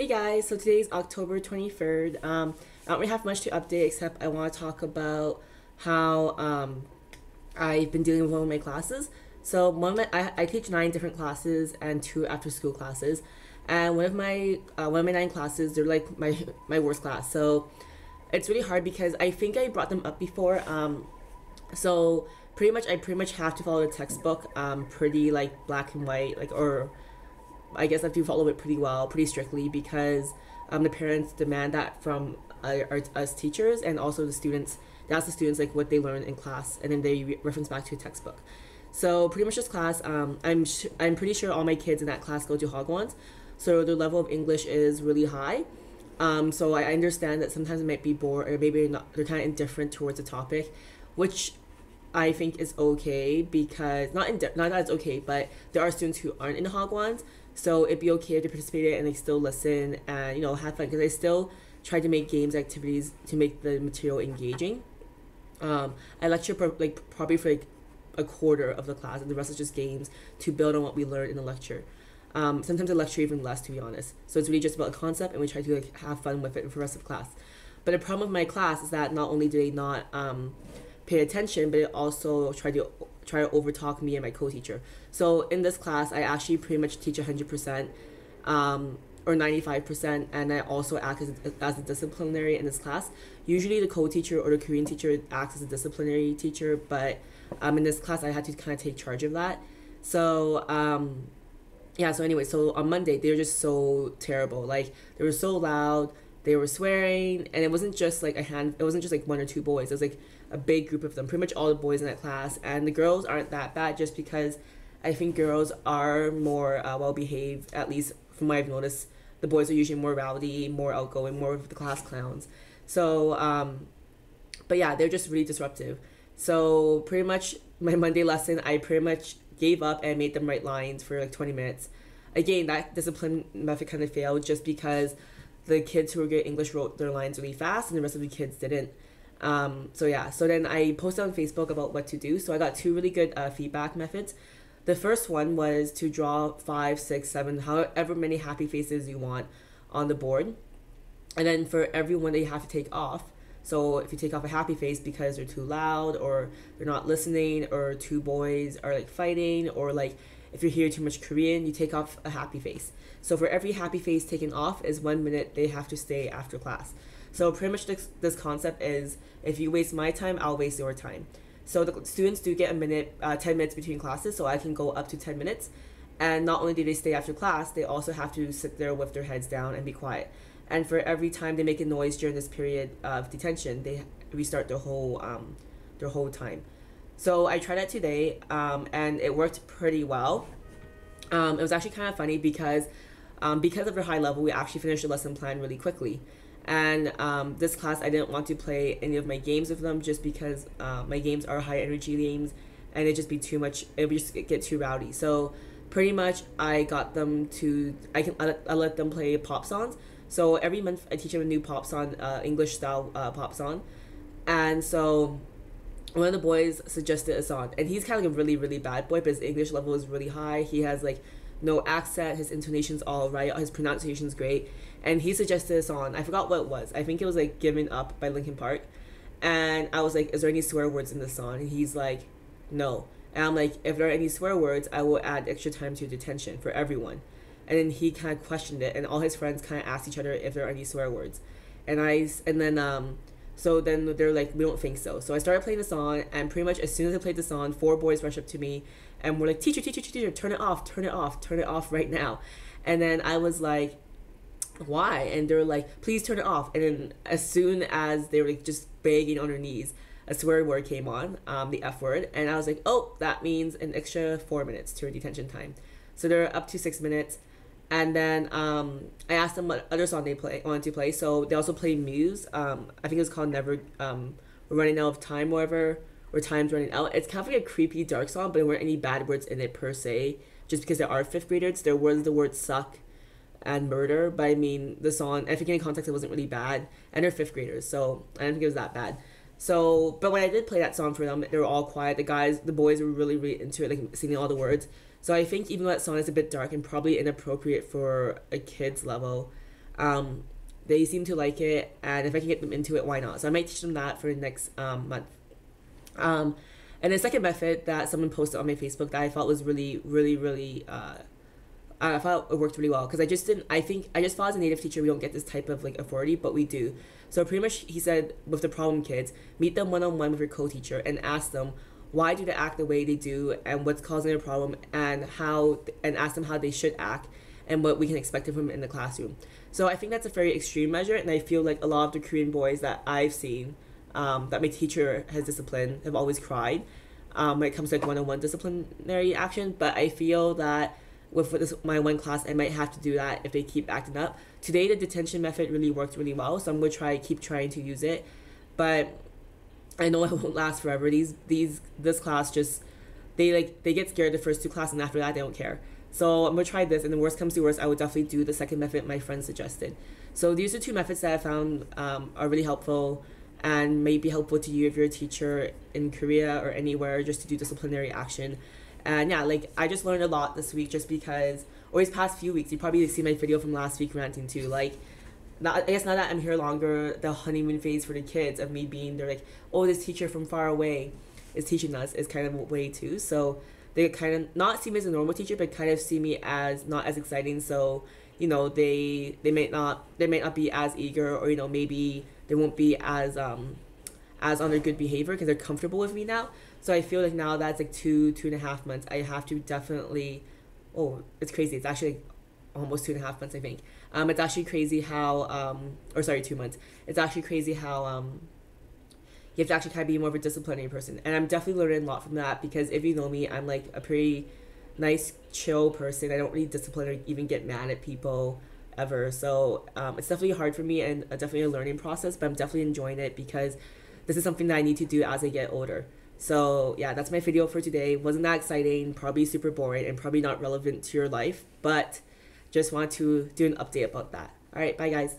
Hey guys, so today's October 23rd. I don't really have much to update except I want to talk about how I've been dealing with one of my classes. So I teach 9 different classes and 2 after-school classes, and one of my 9 classes, they're like my worst class. So it's really hard because I think I brought them up before. So I pretty much have to follow the textbook, pretty like black and white, like, or I guess I have to follow it pretty well, pretty strictly, because the parents demand that from us teachers, and also the students. They ask the students like what they learn in class, and then they reference back to a textbook. So pretty much this class, I'm pretty sure all my kids in that class go to Hogwarts, so their level of English is really high. So I understand that sometimes it might be bored, or maybe not, they're kind of indifferent towards the topic, which I think is okay, because not that it's okay, but there are students who aren't in Hogwarts, so it'd be okay if they participated and they still listen and have fun, because I still try to make games activities to make the material engaging. I lecture probably for like a quarter of the class, and the rest is just games to build on what we learned in the lecture. Sometimes I lecture even less, to be honest. So it's really just about a concept, and we try to like have fun with it for the rest of class. But the problem with my class is that not only do they not pay attention, but they also try to overtalk me and my co-teacher. So in this class, I actually pretty much teach 100%, or 95%, and I also act as a disciplinary in this class. Usually the co-teacher or the Korean teacher acts as a disciplinary teacher, but in this class I had to kind of take charge of that. So yeah, so anyway, so on Monday they were just so terrible. Like, they were so loud, they were swearing, and it wasn't just like it wasn't just like 1 or 2 boys. It was like a big group of them, pretty much all the boys in that class. And the girls aren't that bad, just because I think girls are more well behaved, at least from what I've noticed. The boys are usually more rowdy, more outgoing, more of the class clowns. So but yeah, they're just really disruptive. So pretty much my Monday lesson, I pretty much gave up and made them write lines for like 20 minutes. Again, that discipline method kind of failed, just because the kids who were good at English wrote their lines really fast and the rest of the kids didn't. So yeah, so then I posted on Facebook about what to do. So I got 2 really good feedback methods. The first one was to draw 5, 6, 7, however many happy faces you want on the board. And then for every one that you have to take off, so if you take off a happy face because they're too loud, or they're not listening, or 2 boys are like fighting, or like if you hear too much Korean, you take off a happy face. So for every happy face taken off is 1 minute they have to stay after class. So pretty much this concept is, if you waste my time, I'll waste your time. So the students do get 10 minutes between classes, so I can go up to 10 minutes. And not only do they stay after class, they also have to sit there with their heads down and be quiet. And for every time they make a noise during this period of detention, they restart their whole time. So I tried that today, and it worked pretty well. It was actually kind of funny because of their high level, we actually finished the lesson plan really quickly. And this class, I didn't want to play any of my games with them, just because my games are high energy games, and it'd just be too much. It would just get too rowdy. So pretty much I got them to, I let them play pop songs. So every month I teach them a new pop song, English style pop song. And so one of the boys suggested a song, and he's kind of like a really, really bad boy, but his English level is really high. He has like no accent, his intonation's all right, his pronunciation's great, and he suggested a song. I forgot what it was. I think it was like Giving Up by Linkin Park. And I was like, is there any swear words in this song? And he's like, no. And I'm like, if there are any swear words, I will add extra time to detention for everyone. And then he kind of questioned it, and all his friends kind of asked each other if there are any swear words. So then they're like, we don't think so. So I started playing the song, and pretty much as soon as I played the song, 4 boys rushed up to me and were like, teacher, teacher, teacher, turn it off, turn it off, turn it off right now. And then I was like, why? And they were like, please turn it off. And then as soon as they were like just begging on their knees, a swear word came on, the F word. And I was like, oh, that means an extra 4 minutes to your detention time. So they're up to 6 minutes. And then I asked them what other song they wanted to play. So they also played Muse. I think it was called Never, We're Running Out of Time, whatever, or Time's Running Out. It's kind of like a creepy, dark song, but there weren't any bad words in it per se. Just because there are 5th graders, there was the word suck and murder. But I mean, the song, I think in context, it wasn't really bad. And they're 5th graders, so I don't think it was that bad. So, but when I did play that song for them, they were all quiet. The boys were really, really into it, like singing all the words. So I think even though that song is a bit dark and probably inappropriate for a kid's level, They seem to like it, and if I can get them into it, why not? So I might teach them that for the next month. Um, and the second method that someone posted on my Facebook that I thought was really, really, really, I thought it worked really well because I just didn't. I think I just thought as a native teacher we don't get this type of like authority, but we do. So pretty much he said with the problem kids, meet them one on one with your co-teacher and ask them why do they act the way they do and what's causing their problem and ask them how they should act and what we can expect of them in the classroom. So I think that's a very extreme measure, and I feel like a lot of the Korean boys that I've seen that my teacher has disciplined have always cried when it comes to like one-on-one disciplinary action. But I feel that with my one class, I might have to do that if they keep acting up. Today, the detention method really worked really well, so I'm gonna keep trying to use it. But I know it won't last forever. This class just they get scared the first two classes, and after that they don't care. So I'm gonna try this, and the worst comes to worst, I would definitely do the second method my friend suggested. So these are two methods that I found are really helpful and may be helpful to you if you're a teacher in Korea or anywhere just to do disciplinary action. And yeah, like I just learned a lot this week just because, or these past few weeks, you probably see my video from last week ranting too. Like, I guess now that I'm here longer, the honeymoon phase for the kids of me being there, like, oh, this teacher from far away is teaching us is kind of a way too. So they kind of not see me as a normal teacher, but kind of see me as not as exciting. So they might not be as eager, or maybe they won't be as on their good behavior because they're comfortable with me now. So I feel like now that's like 2.5 months. I have to definitely. Oh, it's crazy. It's actually like almost 2.5 months, I think. It's actually crazy how or sorry, 2 months. It's actually crazy how you have to actually kind of be more of a disciplinary person, and I'm definitely learning a lot from that because if you know me, I'm like a pretty nice, chill person. I don't really discipline or even get mad at people ever. So it's definitely hard for me and definitely a learning process, but I'm definitely enjoying it because this is something that I need to do as I get older. So yeah, that's my video for today. Wasn't that exciting, probably super boring, and probably not relevant to your life, but just want to do an update about that. All right, bye guys.